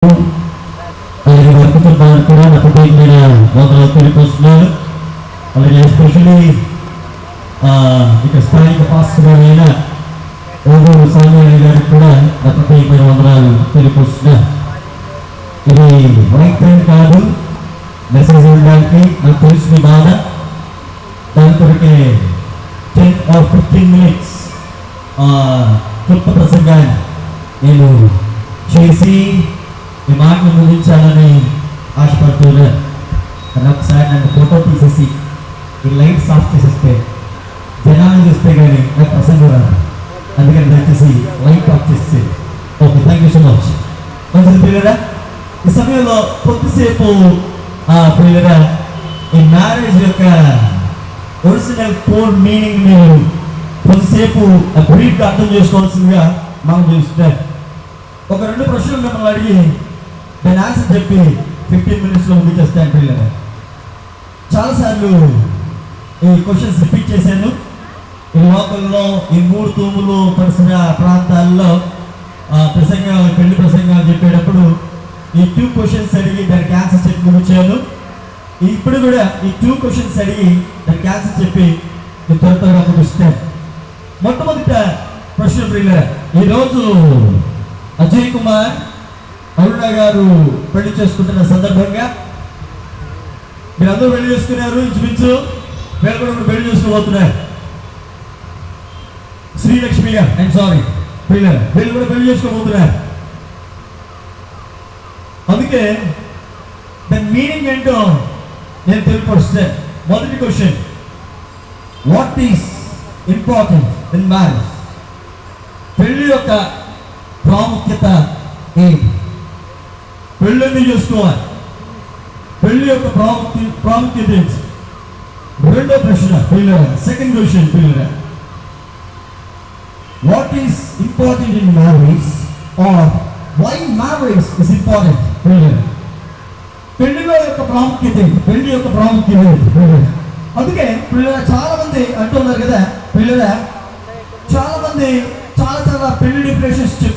అలాగే వర్కుతో కూడా నాకు మీద వందల తెలియకొస్తున్నారు. అలాగే ఎస్పెషలీ ఇక స్థానిక పాస్టర్ అయిన ఓదూరు సామ్యాలి గారికి కూడా నాకు వందనాలు తెలియకొస్తున్నారు. ఇది రైట్ టైం కాదు, మెసేజ్ ఇవ్వడానికి నాకు తెలిసిన బాధ. దాని కొరకే 10 or 15 minutes క్లుప్త ప్రసంగాన్ని నేను చేసి ఈ మాటను ముగించాలని ఆశపడుతున్నారు. కానీ ఒకసారి నన్ను ఫోటో తీసేసి ఈ లైట్స్ ఆఫ్ చేసేస్తే జనాన్ని చూస్తే కానీ నాకు ప్రసంగం రాదు. అందుకని దయచేసి లైట్ ఆఫ్ చేస్తే okay. Thank you so much. మంచిది పిల్లరా, ఈ సమయంలో కొద్దిసేపు పిల్లరా ఈ మ్యారేజ్ యొక్క ఒరిజినల్ కోర్ మీనింగ్ నేను కొద్దిసేపు బ్రీఫ్గా అర్థం చేసుకోవాల్సిందిగా మనం చూస్తున్నారు. ఒక 2 ప్రశ్నలు మిమ్మల్ని అడిగి నేను ఆన్సర్ చెప్పి 15 minutesలో ముగించేస్తాను పిల్లలు. చాలాసార్లు ఈ క్వశ్చన్స్ రిపీట్ చేశాను. ఈ లోకల్లో ఈ 3 తూములు పరిసర ప్రాంతాల్లో పెళ్లి ప్రసంగాలు చెప్పేటప్పుడు ఈ 2 questions అడిగి దానికి ఆన్సర్ చెప్పి ముగించాను. ఇప్పుడు కూడా ఈ 2 questions అడిగి దానికి ఆన్సర్ చెప్పి నేను త్వరగా ముగిస్తాను. మొట్టమొదట ప్రశ్న పిల్లలు, ఈరోజు అజయ్ కుమార్ అరుణ గారు పెళ్లి చేసుకుంటున్న సందర్భంగా మీరందరూ పెళ్లి చేసుకున్నారు. ఇంచుమించు వీళ్ళు కూడా పెళ్లి చేసుకోబోతున్నారు. శ్రీలక్ష్మి గారు ఐఎమ్ సారీ పిల్లలు, వీళ్ళు కూడా పెళ్లి చేసుకోబోతున్నారు. అందుకే దాని మీనింగ్ ఏంటో నేను తెలియపరుస్తాను. మొదటి question, what is important in marriage? పెళ్లి యొక్క ప్రాముఖ్యత ఏంటి? పెళ్ళిని చేసుకోవాలి, పెళ్లి యొక్క ప్రాముఖ్యత ఏంటి? రెండో ప్రశ్న పిల్లల, సెకండ్ క్వశ్చన్ పిల్లల, what is important in marriage or why marriage is important? పిల్లల, పెళ్లిలో యొక్క ప్రాముఖ్యత ఏంటి? పెళ్లి యొక్క ప్రాముఖ్యత ఏంటి పిల్లల? అందుకే పిల్లల చాలా మంది అంటున్నారు కదా పిల్లల, చాలా మంది చాలా పెళ్లి డిప్రెషన్స్